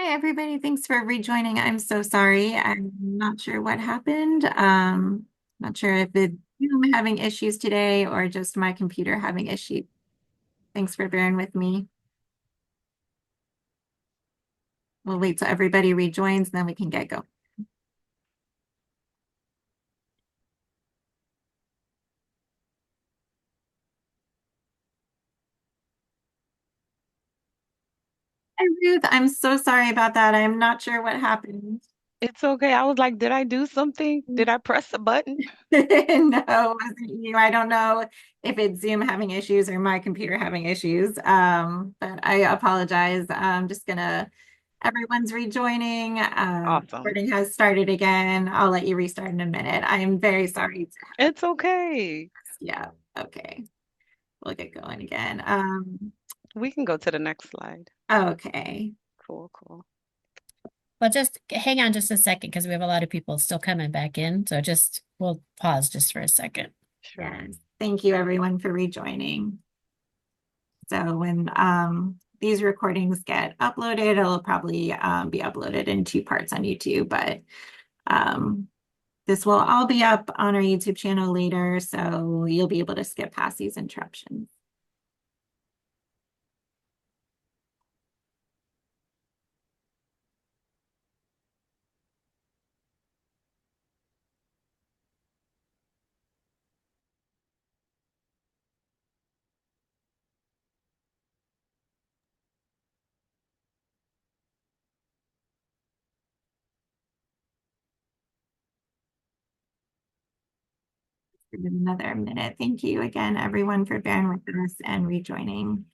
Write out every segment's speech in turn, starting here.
Hi, everybody. Thanks for rejoining. I'm so sorry. I'm not sure what happened. Not sure if it's Zoom having issues today or just my computer having issues. Thanks for bearing with me. We'll wait till everybody rejoins, then we can get going. Hi, Ruth. I'm so sorry about that. I'm not sure what happened. It's okay. I was like, did I do something? Did I press a button? No, it wasn't you. I don't know if it's Zoom having issues or my computer having issues. But I apologize. I'm just gonna, everyone's rejoining. Awesome. Recording has started again. I'll let you restart in a minute. I am very sorry. It's okay. Yeah, okay. We'll get going again. We can go to the next slide. Okay. Cool, cool. Well, just hang on just a second because we have a lot of people still coming back in. So just we'll pause just for a second. Sure. Yes. Thank you everyone for rejoining. So when these recordings get uploaded, it'll probably be uploaded in two parts on YouTube, but um, this will all be up on our YouTube channel later, so you'll be able to skip past these interruptions. Give it another minute. Thank you again, everyone, for bearing with us and rejoining.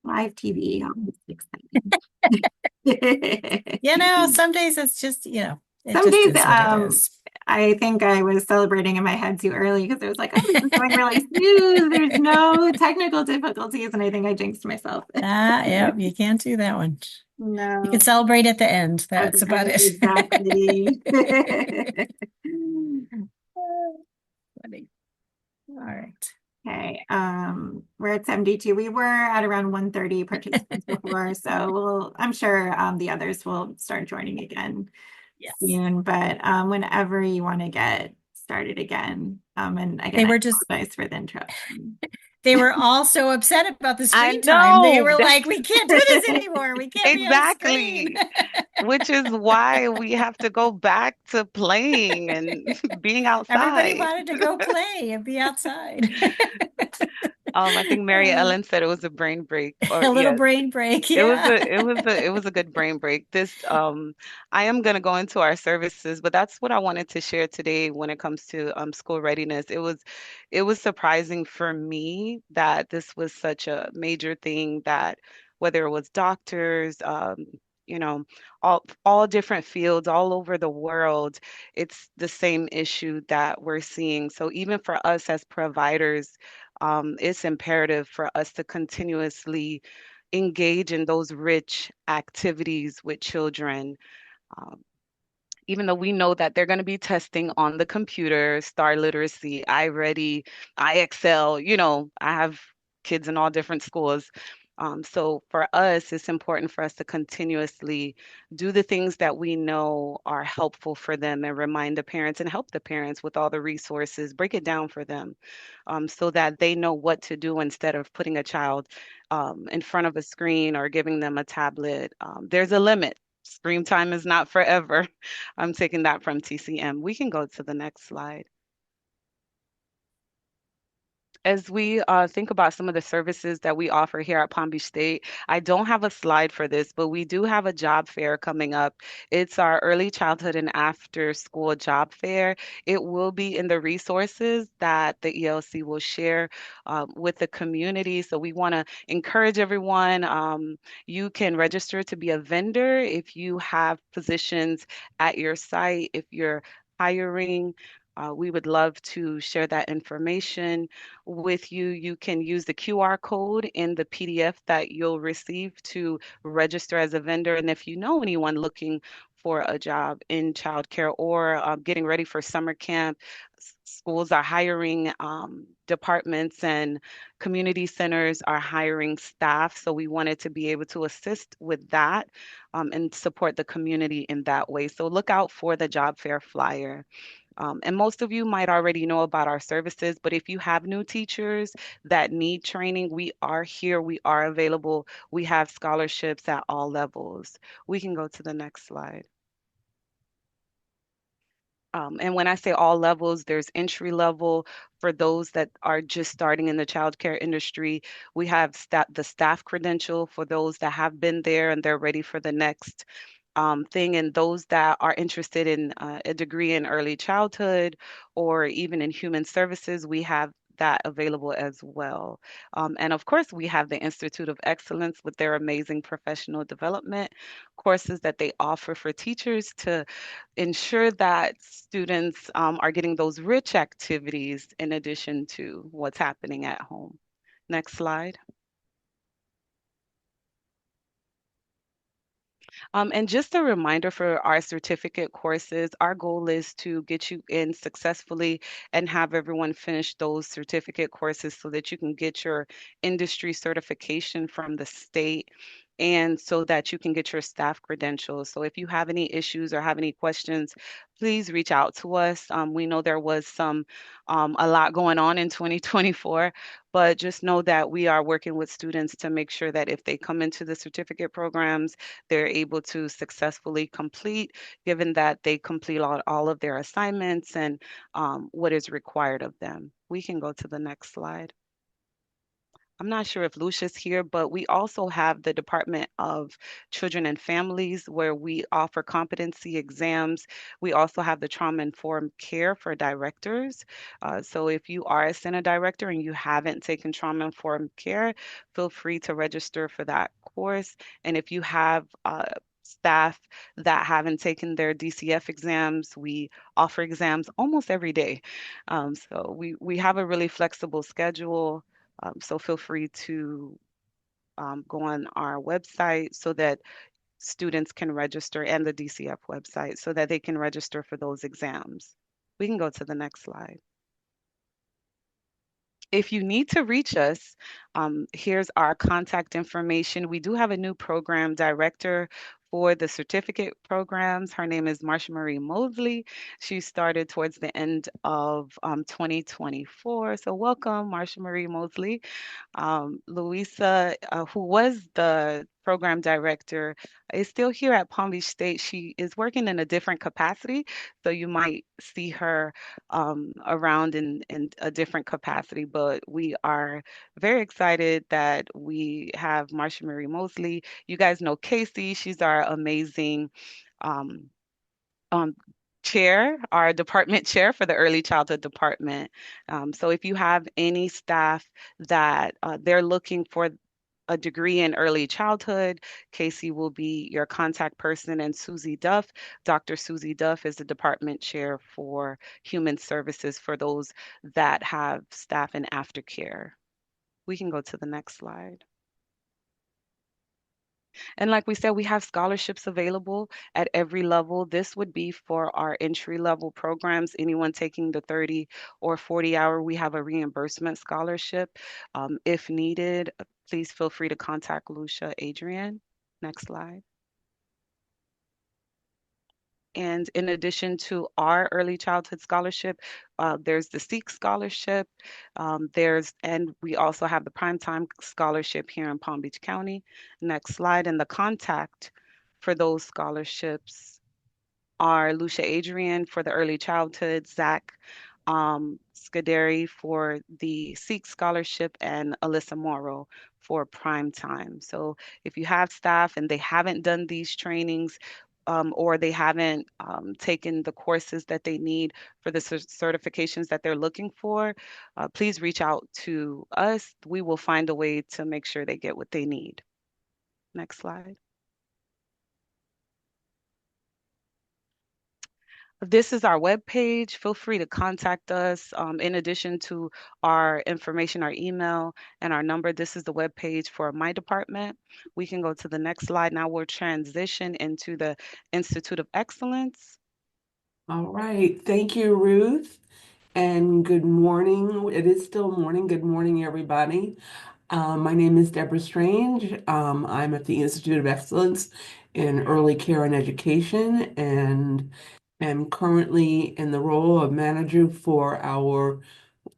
Live TV, always exciting. Some days it's just, it Some just days, is what it is. I think I was celebrating in my head too early because it was like, oh, this is going really smooth. There's no technical difficulties, and I think I jinxed myself. Yeah, you can't do that one. You can No, celebrate at the end. at the That's about end, it. exactly. Funny. All right. Okay, we're at 72. We were at around 130 participants before, so I'm sure the others will start joining again Yes. soon, but whenever you want to get started again. And They again, I were just apologize for the interruption. they were all so upset about the I screen time. They know were like, that's we can't do this anymore. We can't be on a screen. exactly, which is why we have to go back to playing and being Everybody outside. wanted to go play and be outside. I think Mary Uh, Ellen said it was a brain break, or a little yes. brain break. It was Yeah. a good brain break. I am gonna go into our services, but that's what I wanted to share today when it comes to school readiness. It was surprising for me that this was such a major thing that whether it was doctors, you know, all different fields all over the world, it's the same issue that we're seeing. So even for us as providers, it's imperative for us to continuously engage in those rich activities with children. Um, Even though we know that they're going to be testing on the computer, STAR literacy, iReady, IXL, I have kids in all different schools. So for us, it's important for us to continuously do the things that we know are helpful for them and remind the parents and help the parents with all the resources, break it down for them so that they know what to do instead of putting a child in front of a screen or giving them a tablet. There's a limit. Screen time is not forever. I'm taking that from TCM. We can go to the next slide. As we think about some of the services that we offer here at Palm Beach State, I don't have a slide for this, but we do have a job fair coming up. It's our early childhood and after school job fair. It will be in the resources that the ELC will share with the community. So we want to encourage everyone. You can register to be a vendor if you have positions at your site, if you're hiring. We would love to share that information with you. You can use the QR code in the PDF that you'll receive to register as a vendor. And if you know anyone looking for a job in childcare or getting ready for summer camp. Schools are hiring, departments and community centers are hiring staff. So we wanted to be able to assist with that, and support the community in that way. So look out for the job fair flyer. And most of you might already know about our services, but if you have new teachers that need training, we are here, we are available. We have scholarships at all levels. We can go to the next slide. And when I say all levels, there's entry level for those that are just starting in the childcare industry. We have the staff credential for those that have been there and they're ready for the next thing. And those that are interested in a degree in early childhood or even in human services, we have that available as well. And of course, we have the Institute of Excellence with their amazing professional development courses that they offer for teachers to ensure that students are getting those rich activities in addition to what's happening at home. Next slide. And just a reminder for our certificate courses, our goal is to get you in successfully and have everyone finish those certificate courses so that you can get your industry certification from the state and so that you can get your staff credentials. So if you have any issues or have any questions, please reach out to us. We know there was a lot going on in 2024, but just know that we are working with students to make sure that if they come into the certificate programs, they're able to successfully complete, given that they complete all of their assignments and what is required of them. We can go to the next slide. I'm not sure if Lucia's here, but we also have the Department of Children and Families where we offer competency exams. We also have the trauma-informed care for directors. So if you are a center director and you haven't taken trauma-informed care, feel free to register for that course. And if you have staff that haven't taken their DCF exams, we offer exams almost every day. So we have a really flexible schedule. So feel free to go on our website so that students can register and the DCF website so that they can register for those exams. We can go to the next slide. If you need to reach us, here's our contact information. We do have a new program director for the certificate programs. Her name is Marsha Marie Mosley. She started towards the end of 2024. So welcome, Marsha Marie Mosley. Louisa, who was the program director, is still here at Palm Beach State. She is working in a different capacity, so you might see her around in a different capacity. But we are very excited that we have Marsha Marie Mosley. You guys know Casey. She's our amazing um, um, chair, our department chair for the early childhood department. So if you have any staff that they're looking for a degree in early childhood, Casey will be your contact person, and Susie Duff, Dr. Susie Duff is the department chair for human services for those that have staff in aftercare. We can go to the next slide. And like we said, we have scholarships available at every level. This would be for our entry level programs. Anyone taking the 30 or 40 hour, we have a reimbursement scholarship. If needed, please feel free to contact Lucia Adrian. Next slide. And in addition to our early childhood scholarship, there's the SEEK scholarship. And we also have the Primetime scholarship here in Palm Beach County. Next slide. And the contact for those scholarships are Lucia Adrian for the early childhood, Zach Scuderi for the SEEK scholarship, and Alyssa Morrow for prime time. So if you have staff and they haven't done these trainings, or they haven't taken the courses that they need for the certifications that they're looking for, please reach out to us. We will find a way to make sure they get what they need. Next slide. This is our webpage. Feel free to contact us. In addition to our information, our email, and our number, this is the webpage for my department. We can go to the next slide. Now we'll transition into the Institute of Excellence. All right. Thank you, Ruth. And good morning. It is still morning. Good morning, everybody. My name is Deborah Strange. I'm at the Institute of Excellence in Early Care and Education and am currently in the role of manager for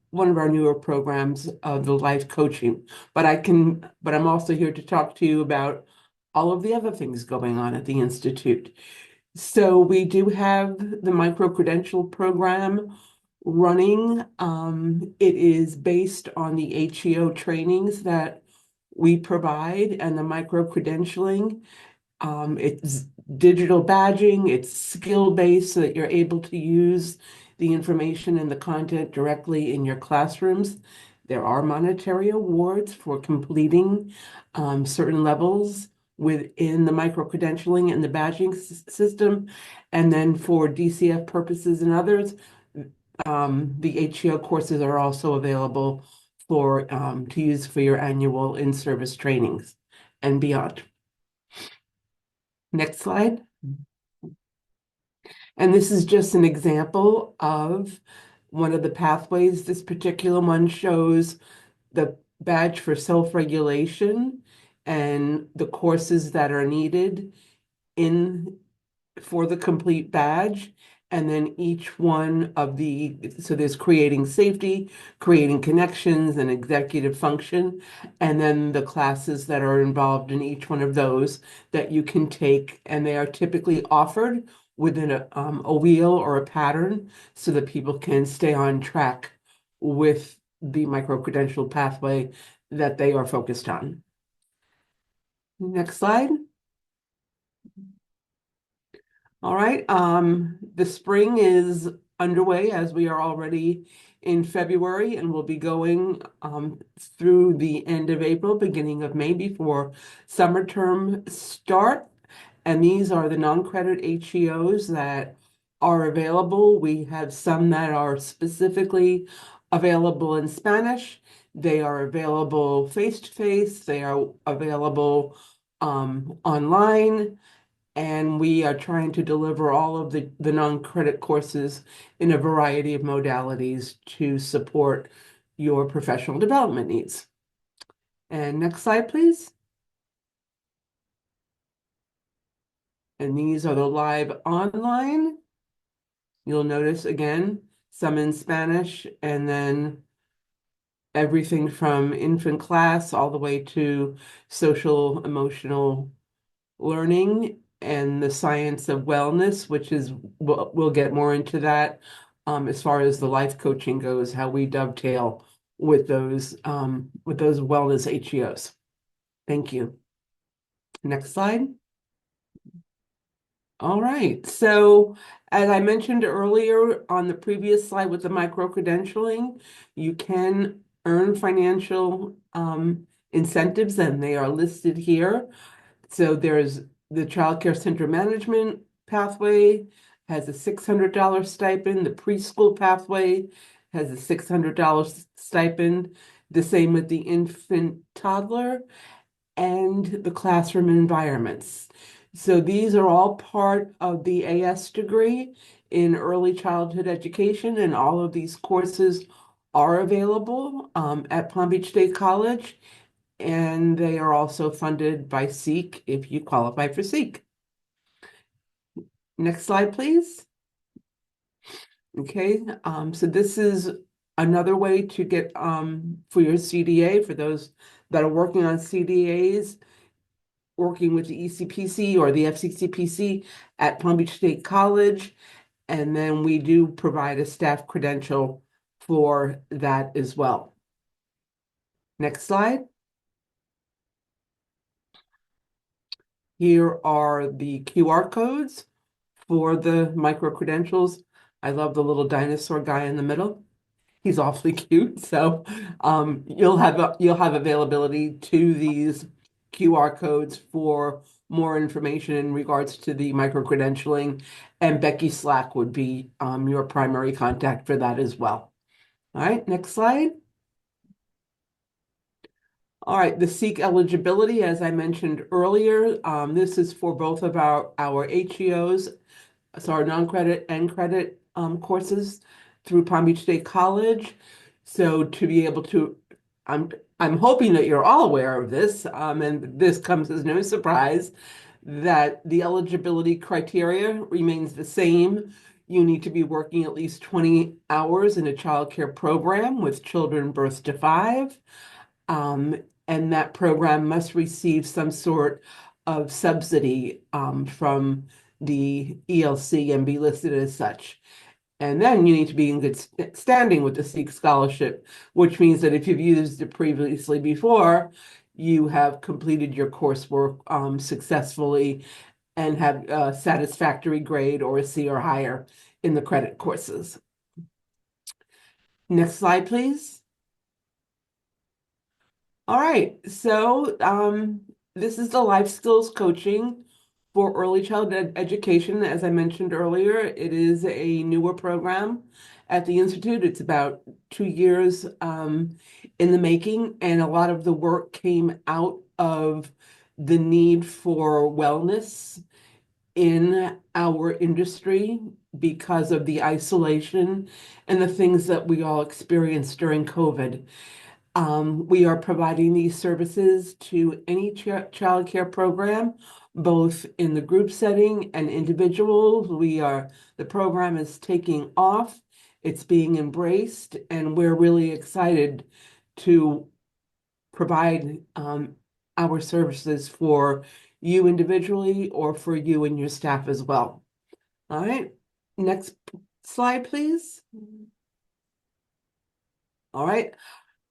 one of our newer programs of the life coaching. But I'm also here to talk to you about all of the other things going on at the Institute. So we do have the micro-credential program running. It is based on the HEO trainings that we provide and the micro-credentialing. It's digital badging, it's skill-based so that you're able to use the information and the content directly in your classrooms. There are monetary awards for completing certain levels within the micro-credentialing and the badging system. And then for DCF purposes and others, the HEO courses are also available to use for your annual in-service trainings and beyond. Next slide. And this is just an example of one of the pathways. This particular one shows the badge for self-regulation and the courses that are needed for the complete badge. And then each one of so there's creating safety, creating connections, and executive function, and then the classes that are involved in each one of those that you can take, and they are typically offered within a wheel or a pattern so that people can stay on track with the micro-credential pathway that they are focused on. Next slide. All right, the spring is underway as we are already in February, and we'll be going through the end of April, beginning of May before summer term start. And these are the non-credit HEOs that are available. We have some that are specifically available in Spanish. They are available face-to-face. They are available online. And we are trying to deliver all of the non-credit courses in a variety of modalities to support your professional development needs. And next slide, please. And these are the live online. You'll notice again, some in Spanish, and then everything from infant class all the way to social emotional learning and the science of wellness, which is, we'll get more into that as far as the life coaching goes, how we dovetail with those wellness HEOs. Thank you. Next slide. All right, so as I mentioned earlier on the previous slide with the micro-credentialing, you can earn financial incentives, and they are listed here. So there's the Child Care Center Management pathway has a $600 stipend. The preschool pathway has a $600 stipend. The same with the infant toddler and the classroom environments. So these are all part of the AS degree in early childhood education, and all of these courses are available at Palm Beach State College, and they are also funded by SEEK if you qualify for SEEK. Next slide, please. Okay, so this is another way to get for your CDA, for those that are working on CDAs, working with the ECPC or the FCCPC at Palm Beach State College. And then we do provide a staff credential for that as well. Next slide. Here are the QR codes for the micro credentials. I love the little dinosaur guy in the middle. He's awfully cute. So you'll have availability to these QR codes for more information in regards to the micro-credentialing, and Becky Slack would be your primary contact for that as well. All right, next slide. All right, the SEEK eligibility, as I mentioned earlier, this is for both of our HEOs, so our non-credit and credit courses through Palm Beach State College. So to be able to, I'm hoping that you're all aware of this, and this comes as no surprise, that the eligibility criteria remains the same. You need to be working at least 20 hours in a child care program with children birth to 5. And that program must receive some sort of subsidy from the ELC and be listed as such. And then you need to be in good standing with the SEEK scholarship, which means that if you've used it previously before, you have completed your coursework successfully and have a satisfactory grade or a C or higher in the credit courses. Next slide, please. All right, so this is the life skills coaching for early childhood education. As I mentioned earlier, it is a newer program at the Institute. It's about 2 years in the making, and a lot of the work came out of the need for wellness in our industry because of the isolation and the things that we all experienced during COVID. We are providing these services to any child care program, both in the group setting and individuals. The program is taking off, it's being embraced, and we're really excited to provide our services for you individually or for you and your staff as well. All right, next slide, please. All right.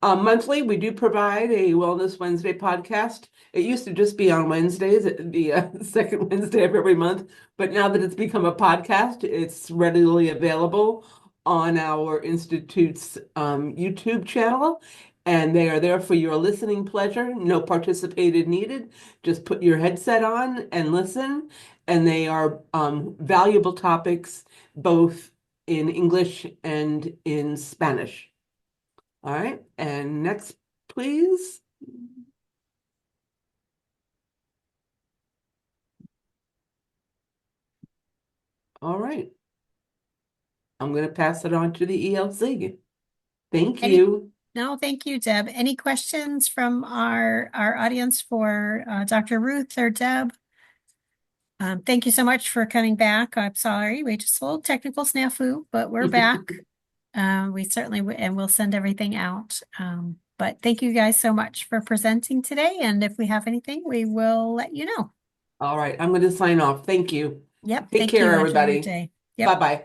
Monthly, we do provide a Wellness Wednesday podcast. It used to just be on Wednesdays, the second Wednesday of every month, but now that it's become a podcast, it's readily available on our Institute's YouTube channel, and they are there for your listening pleasure. No participated needed. Just put your headset on and listen, and they are valuable topics both in English and in Spanish. All right, and next, please. All right. I'm going to pass it on to the ELC. Thank you. No, thank you, Deb. Any questions from our audience for Dr. Ruth or Deb? Thank you so much for coming back. I'm sorry, we just a little technical snafu, but we're back. We certainly and we'll send everything out. But thank you guys so much for presenting today. And if we have anything, we will let you know. All right, I'm going to sign off. Thank you. Yep. Take Thank care, you. Enjoy your everybody. day. Yep. Bye-bye.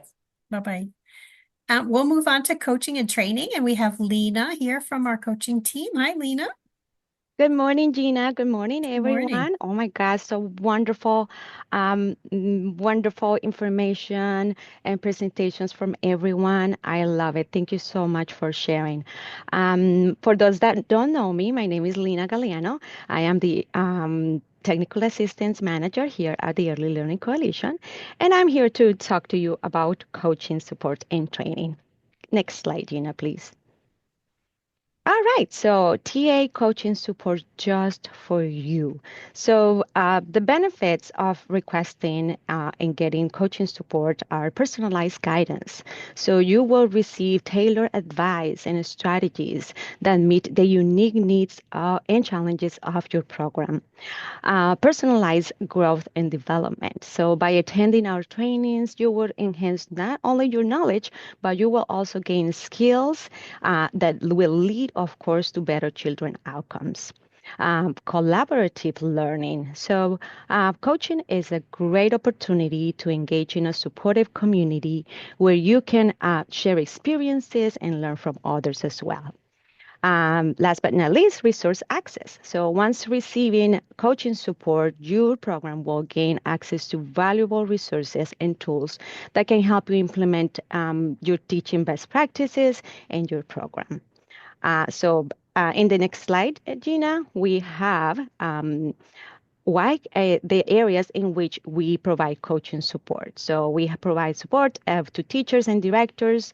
Bye-bye. We'll move on to coaching and training, and we have Lena here from our coaching team. Hi, Lena. Good morning, Gina. Good morning, Good morning. everyone. Oh my gosh, so wonderful, wonderful information and presentations from everyone. I love it. Thank you so much for sharing. For those that don't know me, my name is Lena Galliano. I am the Technical Assistance Manager here at the Early Learning Coalition, and I'm here to talk to you about coaching, support, and training. Next slide, Gina, please. All right, so TA coaching support just for you. So the benefits of requesting and getting coaching support are personalized guidance. So you will receive tailored advice and strategies that meet the unique needs and challenges of your program. Personalized growth and development. So by attending our trainings, you will enhance not only your knowledge, but you will also gain skills that will lead, of course, to better children outcomes. Collaborative learning. So coaching is a great opportunity to engage in a supportive community where you can share experiences and learn from others as well. Last but not least, resource access. So once receiving coaching support, your program will gain access to valuable resources and tools that can help you implement your teaching best practices and your program. In the next slide, Gina, we have the areas in which we provide coaching support. So we provide support to teachers and directors.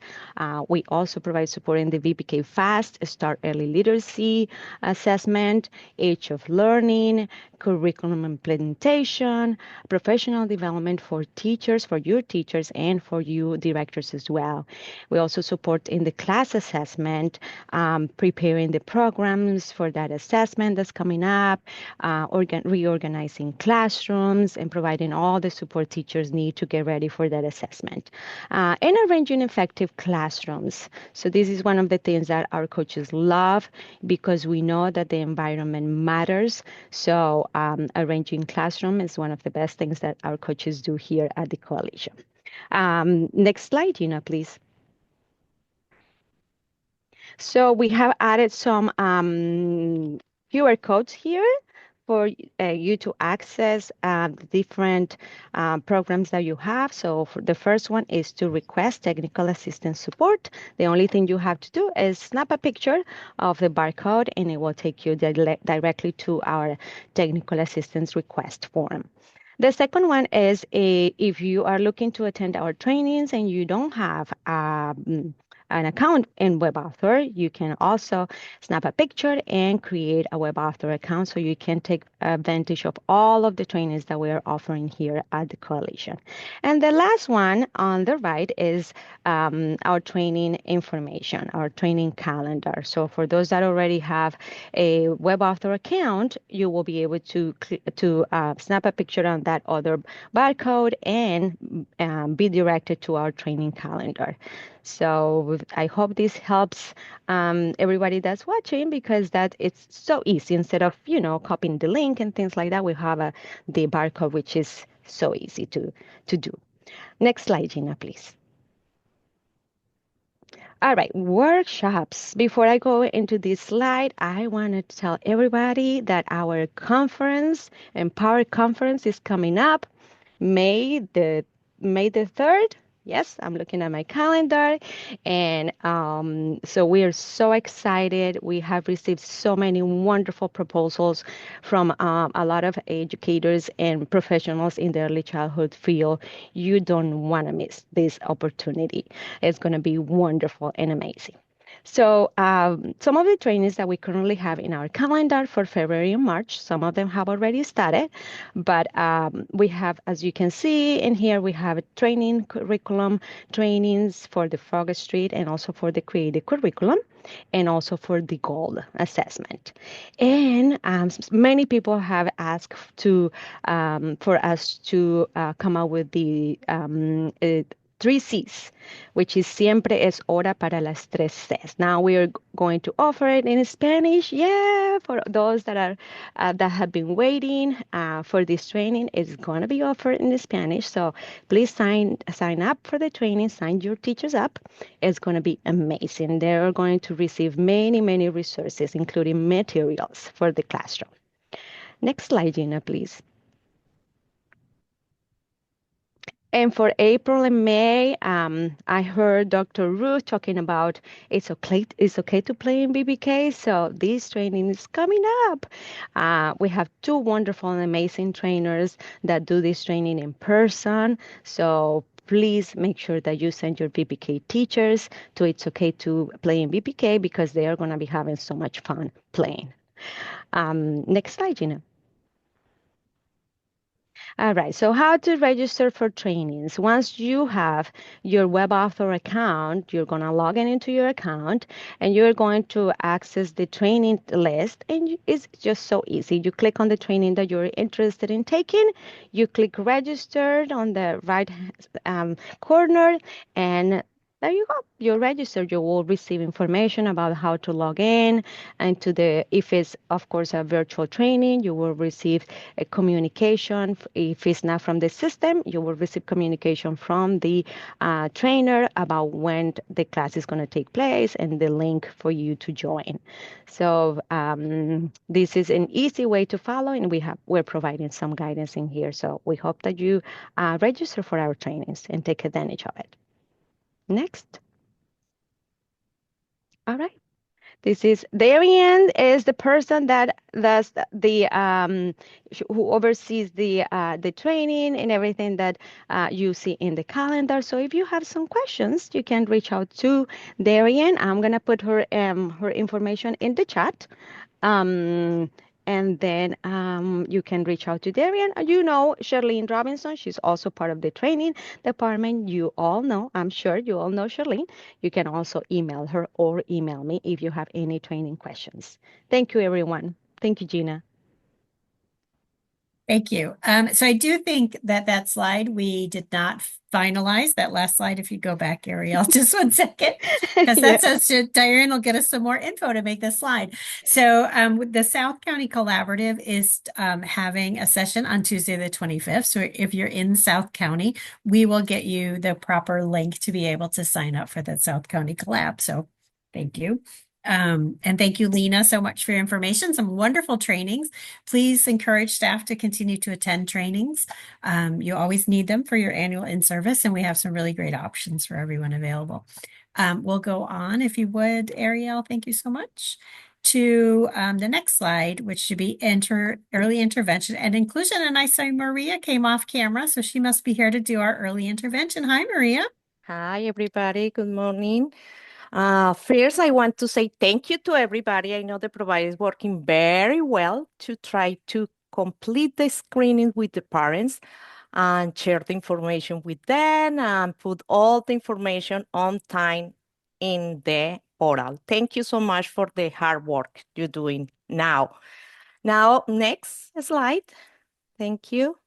We also provide support in the VPK FAST, Start Early Literacy Assessment, Age of Learning, curriculum implementation, professional development for teachers, for your teachers, and for you directors as well. We also support in the class assessment, preparing the programs for that assessment that's coming up, reorganizing classrooms, and providing all the support teachers need to get ready for that assessment, and arranging effective classrooms. So this is one of the things that our coaches love, because we know that the environment matters. So arranging classroom is one of the best things that our coaches do here at the coalition. Next slide, Gina, please. So we have added some QR codes here for you to access the different programs that you have. So for the first one is to request technical assistance support. The only thing you have to do is snap a picture of the barcode, and it will take you directly to our technical assistance request form. The second one is if you are looking to attend our trainings and you don't have an account in WebAuthor, you can also snap a picture and create a WebAuthor account so you can take advantage of all of the trainings that we are offering here at the coalition. And the last one on the right is our training information, our training calendar. So for those that already have a WebAuthor account, you will be able to snap a picture on that other barcode and be directed to our training calendar. So I hope this helps everybody that's watching, because it's so easy. Instead of, copying the link and things like that, we have the barcode, which is so easy to do. Next slide, Gina, please. All right, workshops. Before I go into this slide, I want to tell everybody that our conference, Empower Conference, is coming up May the 3rd. Yes, I'm looking at my calendar. And so we are so excited. We have received so many wonderful proposals from a lot of educators and professionals in the early childhood field. You don't want to miss this opportunity. It's going to be wonderful and amazing. So some of the trainings that we currently have in our calendar for February and March, some of them have already started, but we have, as you can see in here, we have training curriculum trainings for the Frog Street and also for the creative curriculum, and also for the gold assessment. And many people have asked for us to come up with the 3 C's, which is siempre es hora para las 3 C's. Now we are going to offer it in Spanish. Yeah, for those that are that have been waiting for this training, it's going to be offered in Spanish. So please sign up for the training. Sign your teachers up. It's going to be amazing. They're going to receive many, many resources, including materials for the classroom. Next slide, Gina, please. And for April and May, I heard Dr. Ruth talking about it's okay to play in BBK. So this training is coming up. We have 2 wonderful and amazing trainers that do this training in person. So please make sure that you send your BBK teachers to It's Okay to Play in BBK, because they are going to be having so much fun playing. Next slide, Gina. All right, so how to register for trainings. Once you have your WebAuthor account, you're going to log into your account and you're going to access the training list. And it's just so easy. You click on the training that you're interested in taking, you click registered on the right corner, and there you go. You're registered. You will receive information about how to log in, and if it's, of course, a virtual training, you will receive a communication. If it's not from the system, you will receive communication from the trainer about when the class is going to take place and the link for you to join. So this is an easy way to follow, and we're providing some guidance in here. So we hope that you register for our trainings and take advantage of it. Next. All right. This is Darian is the person that does who oversees the training and everything that you see in the calendar. So if you have some questions, you can reach out to Darian. I'm gonna put her information in the chat. Um, and then you can reach out to Darian. You know Charlene Robinson. She's also part of the training department. You all know, I'm sure you all know Charlene. You can also email her or email me if you have any training questions. Thank you, everyone. Thank you, Gina. Thank you. So I do think that slide we did not finalize that last slide. If you go back, Ariel, just 1 second, because Yeah. that's such Diane will get us some more info to make this slide. So the South County Collaborative is having a session on Tuesday the 25th. So if you're in South County, we will get you the proper link to be able to sign up for the South County Collab. So thank you. And thank you, Lena, so much for your information. Some wonderful trainings. Please encourage staff to continue to attend trainings. You always need them for your annual in-service, and we have some really great options for everyone available. We'll go on, if you would, Ariel, thank you so much, to the next slide, which should be early intervention and inclusion. And I saw Maria came off camera, so she must be here to do our early intervention. Hi, Maria. Hi, everybody. Good morning. First, I want to say thank you to everybody. I know the provider is working very well to try to complete the screening with the parents and share the information with them and put all the information on time in the oral. Thank you so much for the hard work you're doing now. Now, next slide. Thank you.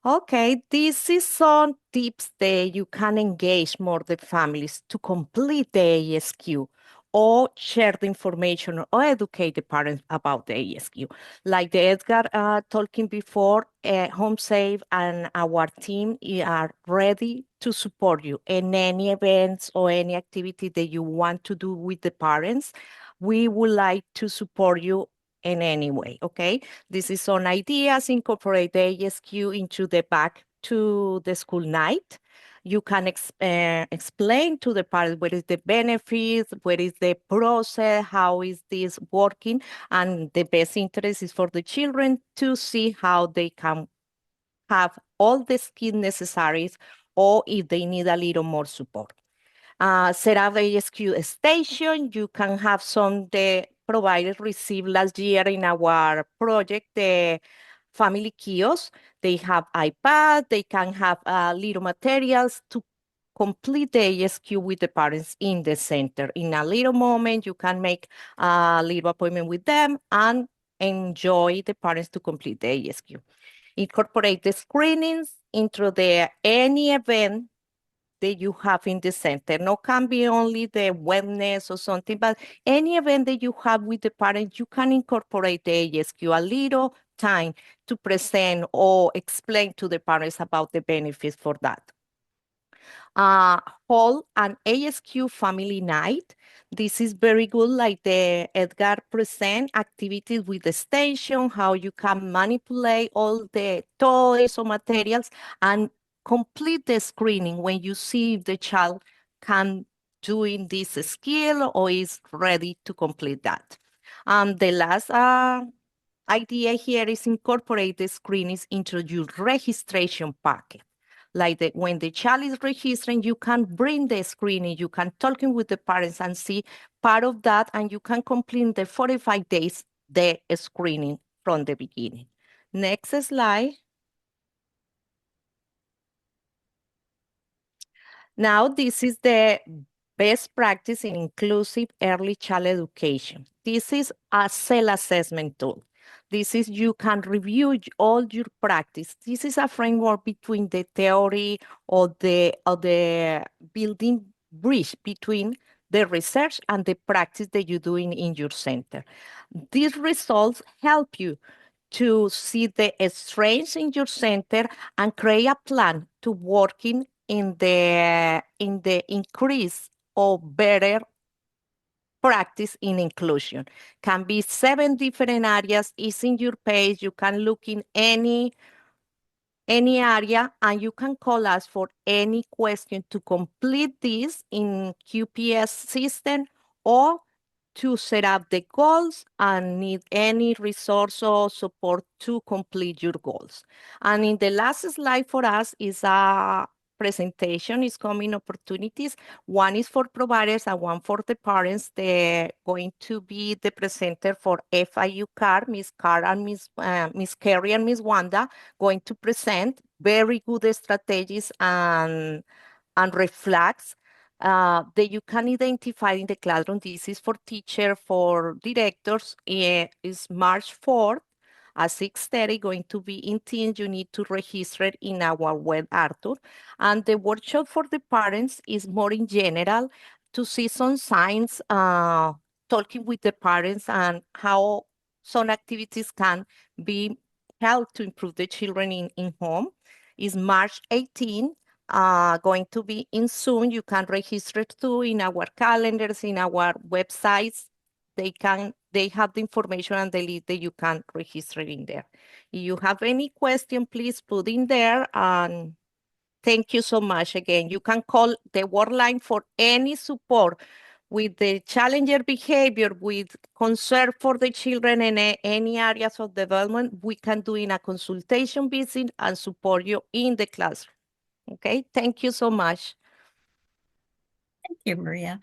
Okay, this is some tips that you can engage more the families to complete the ASQ or share the information or educate the parents about the ASQ. Like the Edgar talking before, Home Safe and our team are ready to support you in any events or any activity that you want to do with the parents. We would like to support you in any way, okay? This is on ideas, incorporate the ASQ into the back to the school night. You can explain to the parents what is the benefits, what is the process, how is this working, and the best interest is for the children to see how they can have all the skills necessary or if they need a little more support. Set up the ASQ station. You can have some the providers received last year in our project, the family kiosk. They have iPad, they can have little materials to complete the ASQ with the parents in the center. In a little moment, you can make a little appointment with them and enjoy the parents to complete the ASQ. Incorporate the screenings into any event that you have in the center. No can be only the wellness or something, but any event that you have with the parents, you can incorporate the ASQ a little time to present or explain to the parents about the benefits for that. Hold an ASQ family night. This is very good, like the Edgar present activities with the station, how you can manipulate all the toys or materials and complete the screening when you see if the child can doing this skill or is ready to complete that. The last idea here is incorporate the screenings into your registration packet. Like when the child is registering, you can bring the screening, you can talking with the parents and see part of that, and you can complete the 45 days, the screening from the beginning. Next slide. Now, this is the best practice in inclusive early child education. This is a self-assessment tool. This is, you can review all your practice. This is a framework between the theory or the building bridge between the research and the practice that you're doing in your center. These results help you to see the strengths in your center and create a plan to working in the increase of better practice in inclusion. Can be 7 different areas. It's in your page. You can look in any area and you can call us for any question to complete this in QPS system or to set up the goals and need any resource or support to complete your goals. And in the last slide for us is a presentation, is coming opportunities. One is for providers and one for the parents. They're going to be the presenter for FIU CAR, Miss Carr and Miss Carrie and Miss Wanda, going to present very good strategies and reflects that you can identify in the classroom. This is for teacher, for directors. Is March 4th at 6:30, going to be in Teams. You need to register in our web, Arthur. And the workshop for the parents is more in general to see some signs, talking with the parents and how some activities can be helped to improve the children in home. Is March 18th. Going to be in Zoom. You can register too in our calendars, in our websites. They have the information and the link that you can register in there. If you have any question, please put in there. And thank you so much again. You can call the word line for any support with the challenger behavior, with concern for the children in any areas of development. We can do in a consultation visit and support you in the classroom. Okay, thank you so much. Thank you, Maria.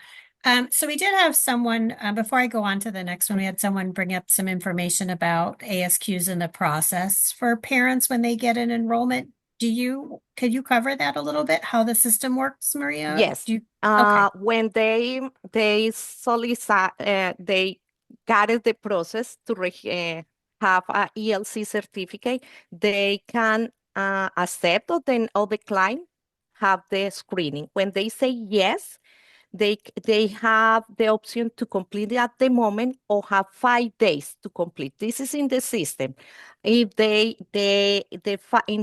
So we did have someone, before I go on to the next one, we had someone bring up some information about ASQs in the process for parents when they get an enrollment. Could you cover that a little bit, how the system works, Maria? Yes. Okay. When they solicit, they got the process to have a ELC certificate, they can accept or decline, have the screening. When they say yes, they have the option to complete it at the moment or have 5 days to complete. This is in the system. If in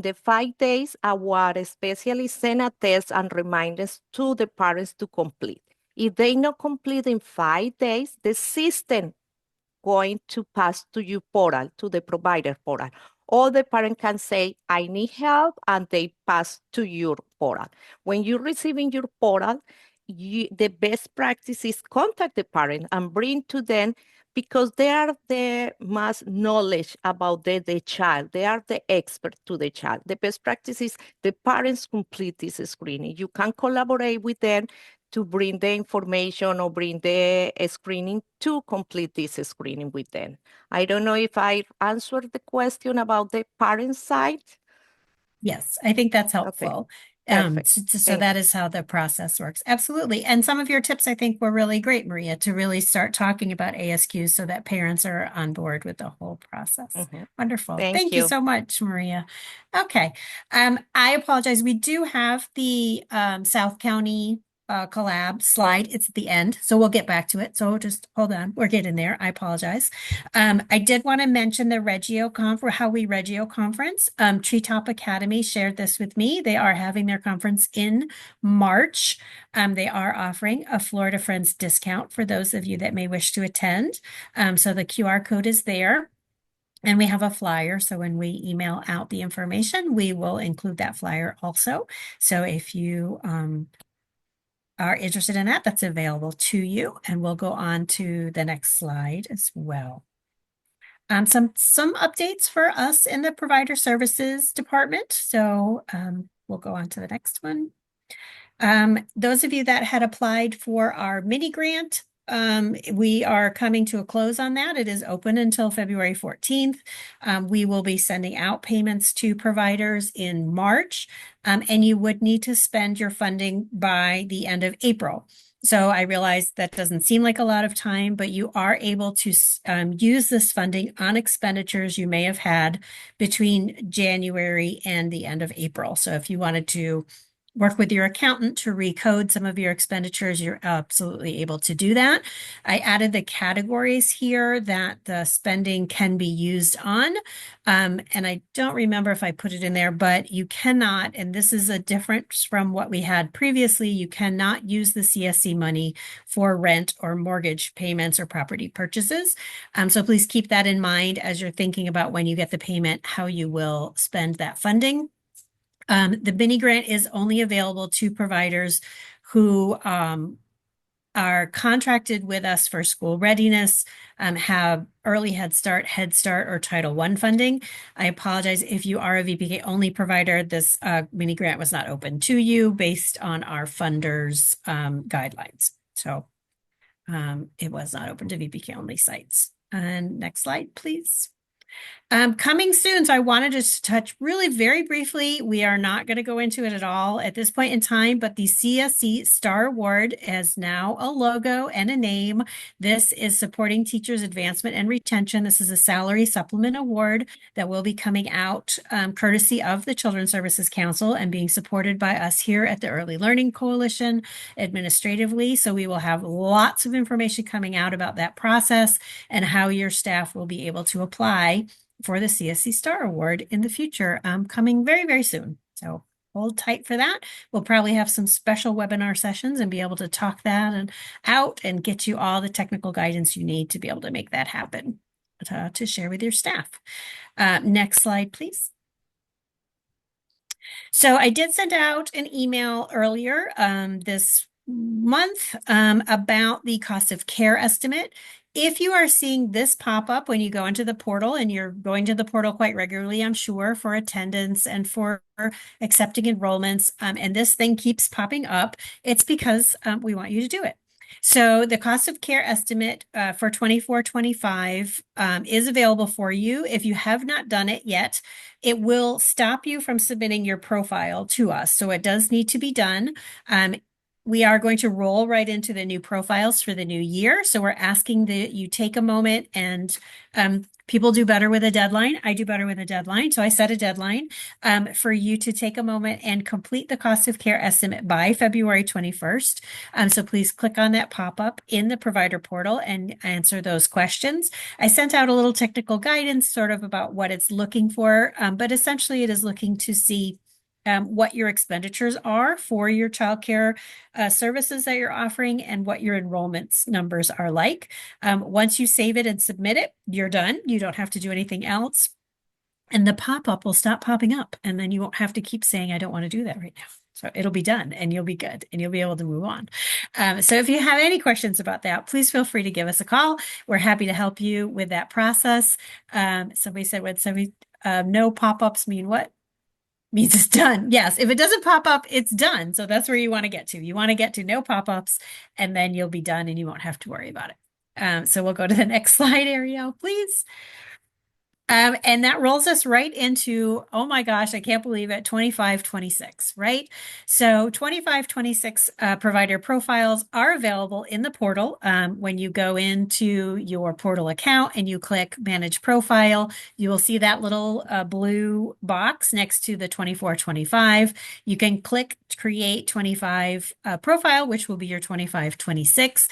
the 5 days, our specialists send a test and reminders to the parents to complete. If they not complete in 5 days, the system going to pass to your portal, to the provider portal. Or the parent can say, I need help, and they pass to your portal. When you're receiving your portal, the best practice is contact the parent and bring to them, because they are the most knowledge about the child. They are the expert to the child. The best practice is the parents complete this screening. You can collaborate with them to bring the information or bring the screening to complete this screening with them. I don't know if I answered the question about the parent side. Yes, I think that's helpful. Perfect. So that is how the process works. Absolutely. And some of your tips, I think, were really great, Maria, to really start talking about ASQs so that parents are on board with the whole process. Wonderful. Thank you so much, Maria. Okay. I apologize. We do have the South County collab slide. It's at the end, so we'll get back to it. So just hold on. We're getting there. I apologize. I did want to mention the Howey Reggio conference. Treetop Academy shared this with me. They are having their conference in March. They are offering a Florida Friends discount for those of you that may wish to attend. So the QR code is there. And we have a flyer, so when we email out the information, we will include that flyer also. So if you are interested in that, that's available to you. And we'll go on to the next slide as well. Some updates for us in the provider services department. So we'll go on to the next one. Those of you that had applied for our mini grant, we are coming to a close on that. It is open until February 14th. We will be sending out payments to providers in March, and you would need to spend your funding by the end of April. So I realize that doesn't seem like a lot of time, but you are able to use this funding on expenditures you may have had between January and the end of April. So if you wanted to work with your accountant to recode some of your expenditures, you're absolutely able to do that. I added the categories here that the spending can be used on. And I don't remember if I put it in there, but you cannot, and this is a difference from what we had previously, you cannot use the CSC money for rent or mortgage payments or property purchases. So please keep that in mind as you're thinking about when you get the payment, how you will spend that funding. The mini grant is only available to providers who are contracted with us for school readiness, have early Head Start, or Title I funding. I apologize if you are a VPK only provider. This mini grant was not open to you based on our funders' guidelines. So it was not open to VPK only sites. And next slide, please. Coming soon, so I wanted to touch really very briefly. We are not going to go into it at all at this point in time, but the CSC Star Award has now a logo and a name. This is Supporting Teachers Advancement and Retention. This is a salary supplement award that will be coming out courtesy of the Children's Services Council and being supported by us here at the Early Learning Coalition administratively. So we will have lots of information coming out about that process and how your staff will be able to apply for the CSC Star Award in the future, coming very, very soon. So hold tight for that. We'll probably have some special webinar sessions and be able to talk that out and get you all the technical guidance you need to be able to make that happen, to share with your staff. Next slide, please. So I did send out an email earlier this month about the cost of care estimate. If you are seeing this pop up when you go into the portal, and you're going to the portal quite regularly, I'm sure, for attendance and for accepting enrollments, and this thing keeps popping up, it's because we want you to do it. So the cost of care estimate for 24-25 is available for you. If you have not done it yet, it will stop you from submitting your profile to us. So it does need to be done. We are going to roll right into the new profiles for the new year. So we're asking that you take a moment, and people do better with a deadline. I do better with a deadline. So I set a deadline for you to take a moment and complete the cost of care estimate by February 21st. So please click on that pop-up in the provider portal and answer those questions. I sent out a little technical guidance sort of about what it's looking for, but essentially it is looking to see what your expenditures are for your childcare services that you're offering and what your enrollments numbers are like. Once you save it and submit it, you're done. You don't have to do anything else. And the pop-up will stop popping up, and then you won't have to keep saying, I don't want to do that right now. So it'll be done and you'll be good and you'll be able to move on. So if you have any questions about that, please feel free to give us a call. We're happy to help you with that process. Somebody said, no pop-ups mean what? Means it's done. Yes, if it doesn't pop up, it's done. So that's where you want to get to. You want to get to no pop-ups, and then you'll be done and you won't have to worry about it. So we'll go to the next slide, Ariel, please. And that rolls us right into, oh my gosh, I can't believe it, 25-26, right? So 25-26 provider profiles are available in the portal. When you go into your portal account and you click Manage Profile, you will see that little blue box next to the 24-25. You can click Create 25 profile, which will be your 25-26.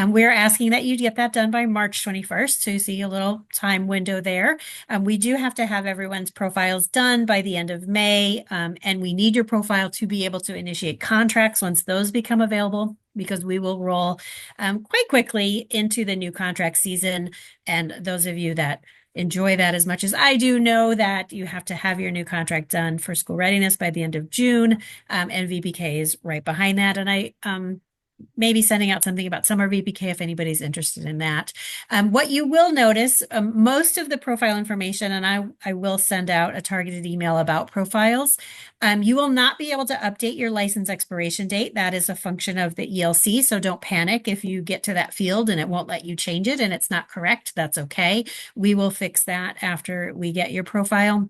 We're asking that you get that done by March 21st. So you see a little time window there. We do have to have everyone's profiles done by the end of May, and we need your profile to be able to initiate contracts once those become available, because we will roll quite quickly into the new contract season. And those of you that enjoy that as much as I do know that you have to have your new contract done for school readiness by the end of June, and VPK is right behind that. And I maybe sending out something about summer VPK if anybody's interested in that. What you will notice, most of the profile information, and I will send out a targeted email about profiles. You will not be able to update your license expiration date. That is a function of the ELC, so don't panic if you get to that field and it won't let you change it and it's not correct. That's okay. We will fix that after we get your profile.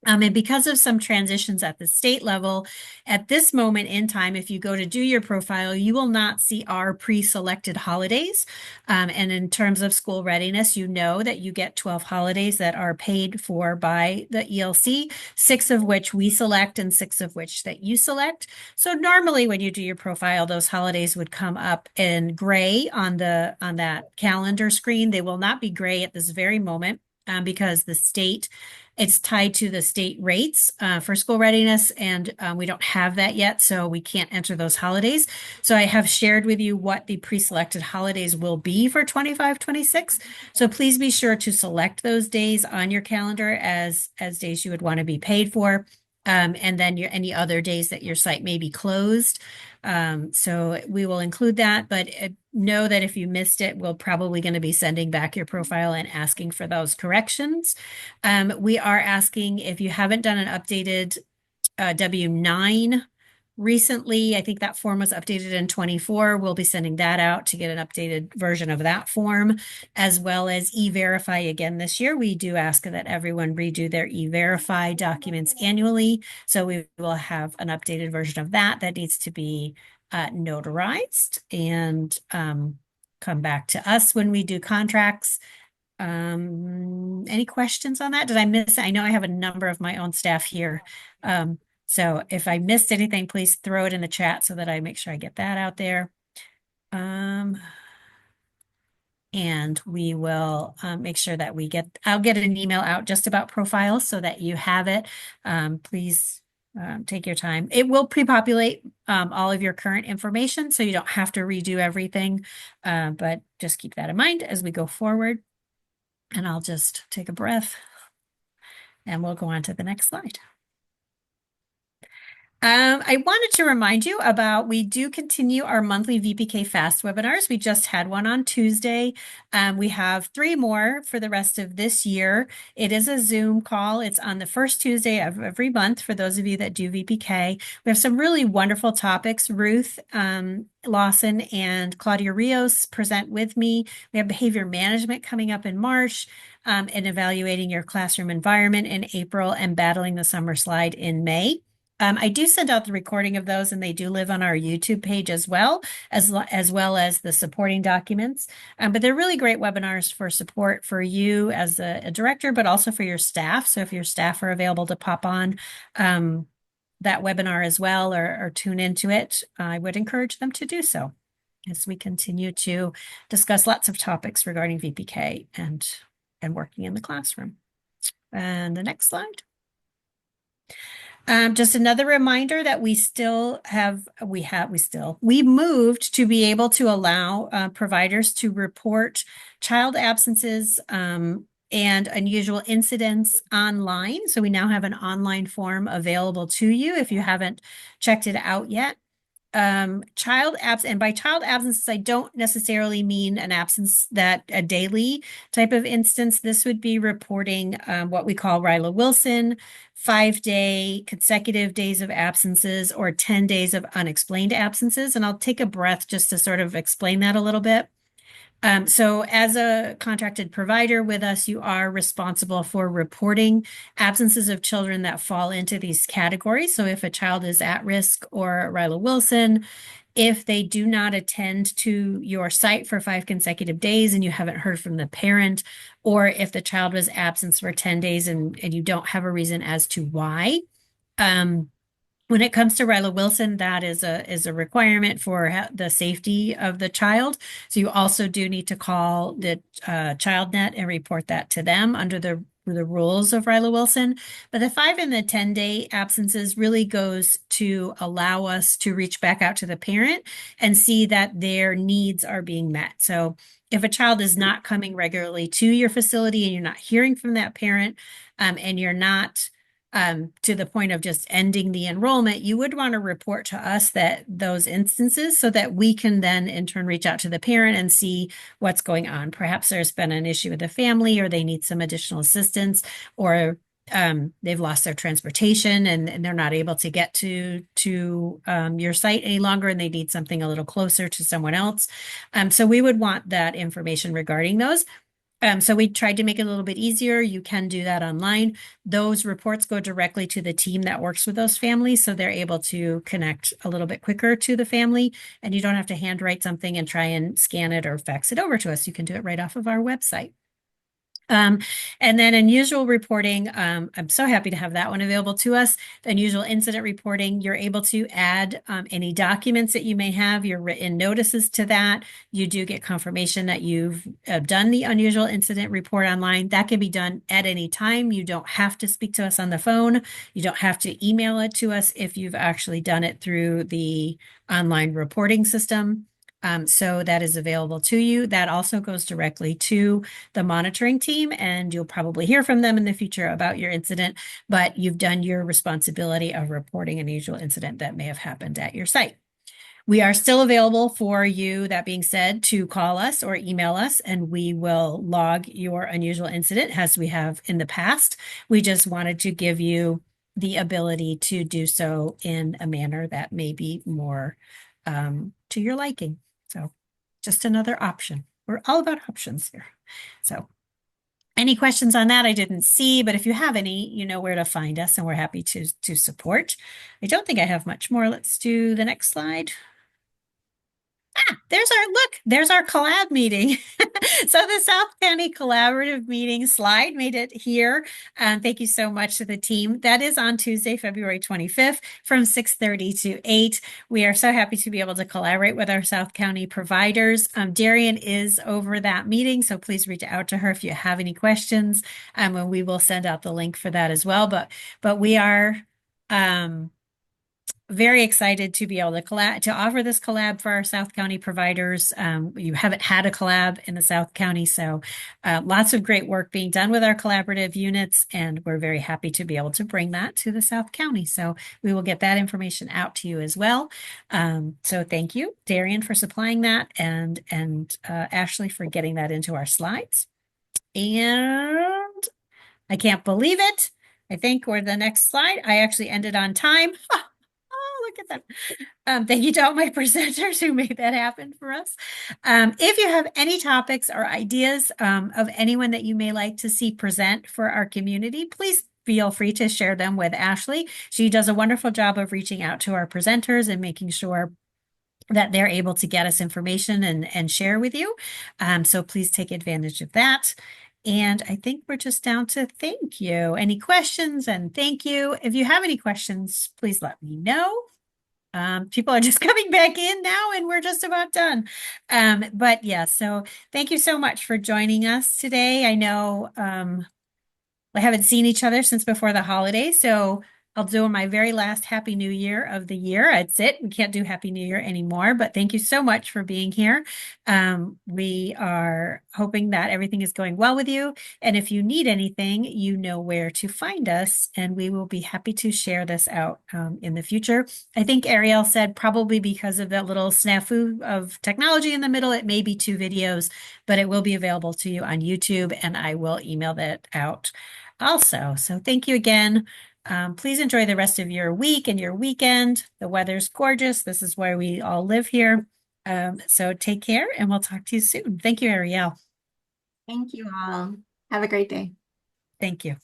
And because of some transitions at the state level, at this moment in time, if you go to do your profile, you will not see our pre-selected holidays. And in terms of school readiness, you know that you get 12 holidays that are paid for by the ELC, 6 of which we select and 6 of which that you select. So normally when you do your profile, those holidays would come up in gray on that calendar screen. They will not be gray at this very moment because the state, it's tied to the state rates for school readiness, and we don't have that yet, so we can't enter those holidays. So I have shared with you what the pre-selected holidays will be for 25-26. So please be sure to select those days on your calendar as days you would want to be paid for. and then any other days that your site may be closed. So we will include that, but know that if you missed it, we're probably going to be sending back your profile and asking for those corrections. We are asking if you haven't done an updated W-9 recently. I think that form was updated in 24. We'll be sending that out to get an updated version of that form, as well as E-Verify again this year. We do ask that everyone redo their E-Verify documents annually. So we will have an updated version of that needs to be notarized and come back to us when we do contracts. Any questions on that? Did I miss? I know I have a number of my own staff here. So if I missed anything, please throw it in the chat so that I make sure I get that out there. And we will make sure that I'll get an email out just about profiles so that you have it. Please take your time. It will pre-populate all of your current information, so you don't have to redo everything. But just keep that in mind as we go forward. And I'll just take a breath and we'll go on to the next slide. I wanted to remind you we do continue our monthly VPK Fast webinars. We just had one on Tuesday. We have 3 more for the rest of this year. It is a Zoom call. It's on the first Tuesday of every month for those of you that do VPK. We have some really wonderful topics. Ruth Lawson and Claudia Rios present with me. We have behavior management coming up in March, and evaluating your classroom environment in April, and battling the summer slide in May. I do send out the recording of those, and they do live on our YouTube page as well as the supporting documents. But they're really great webinars for support for you as a director, but also for your staff. So if your staff are available to pop on that webinar as well, or tune into it, I would encourage them to do so as we continue to discuss lots of topics regarding VPK and working in the classroom. And the next slide. Just another reminder that we moved to be able to allow providers to report child absences and unusual incidents online. So we now have an online form available to you if you haven't checked it out yet. Child absence, and by child absences, I don't necessarily mean an absence that a daily type of instance. This would be reporting what we call Ryla Wilson, 5-day consecutive days of absences, or 10 days of unexplained absences. And I'll take a breath just to sort of explain that a little bit. So as a contracted provider with us, you are responsible for reporting absences of children that fall into these categories. So if a child is at risk or Ryla Wilson, if they do not attend to your site for 5 consecutive days and you haven't heard from the parent, or if the child was absent for 10 days and you don't have a reason as to why. When it comes to Ryla Wilson, that is a requirement for the safety of the child. So you also do need to call the ChildNet and report that to them under the rules of Ryla Wilson. But the 5 and the 10-day absences really goes to allow us to reach back out to the parent and see that their needs are being met. So if a child is not coming regularly to your facility and you're not hearing from that parent, and you're not to the point of just ending the enrollment, you would want to report to us those instances so that we can then in turn reach out to the parent and see what's going on. Perhaps there's been an issue with the family, or they need some additional assistance, or they've lost their transportation and they're not able to get to your site any longer, and they need something a little closer to someone else. So we would want that information regarding those. So we tried to make it a little bit easier. You can do that online. Those reports go directly to the team that works with those families, so they're able to connect a little bit quicker to the family, and you don't have to handwrite something and try and scan it or fax it over to us. You can do it right off of our website. And then unusual reporting, I'm so happy to have that one available to us. The unusual incident reporting, you're able to add any documents that you may have, your written notices to that. You do get confirmation that you've done the unusual incident report online. That can be done at any time. You don't have to speak to us on the phone. You don't have to email it to us if you've actually done it through the online reporting system. So that is available to you. That also goes directly to the monitoring team, and you'll probably hear from them in the future about your incident, but you've done your responsibility of reporting an unusual incident that may have happened at your site. We are still available for you, that being said, to call us or email us, and we will log your unusual incident as we have in the past. We just wanted to give you the ability to do so in a manner that may be more to your liking. So just another option. We're all about options here. So any questions on that? I didn't see, but if you have any, you know where to find us, and we're happy to support. I don't think I have much more. Let's do the next slide. There's our collab meeting. So the South County Collaborative Meeting slide made it here. Thank you so much to the team. That is on Tuesday, February 25th from 6:30 to 8. We are so happy to be able to collaborate with our South County providers. Darian is over that meeting, so please reach out to her if you have any questions. And we will send out the link for that as well. But we are very excited to be able to offer this collab for our South County providers. You haven't had a collab in the South County, so lots of great work being done with our collaborative units, and we're very happy to be able to bring that to the South County. So we will get that information out to you as well. So thank you, Darian, for supplying that, and Ashley for getting that into our slides. And I can't believe it. I think we're the next slide. I actually ended on time. Oh, look at that. Thank you to all my presenters who made that happen for us. If you have any topics or ideas of anyone that you may like to see present for our community, please feel free to share them with Ashley. She does a wonderful job of reaching out to our presenters and making sure that they're able to get us information and share with you. So please take advantage of that. And I think we're just down to thank you. Any questions? And thank you. If you have any questions, please let me know. People are just coming back in now, and we're just about done. But yeah, so thank you so much for joining us today. I know we haven't seen each other since before the holidays, so I'll do my very last Happy New Year of the year. That's it. We can't do Happy New Year anymore, but thank you so much for being here. We are hoping that everything is going well with you. And if you need anything, you know where to find us, and we will be happy to share this out in the future. I think Ariel said probably because of that little snafu of technology in the middle, it may be 2 videos, but it will be available to you on YouTube, and I will email that out also. So thank you again. Please enjoy the rest of your week and your weekend. The weather's gorgeous. This is where we all live here. So take care, and we'll talk to you soon. Thank you, Ariel. Thank you all. Have a great day. Thank you.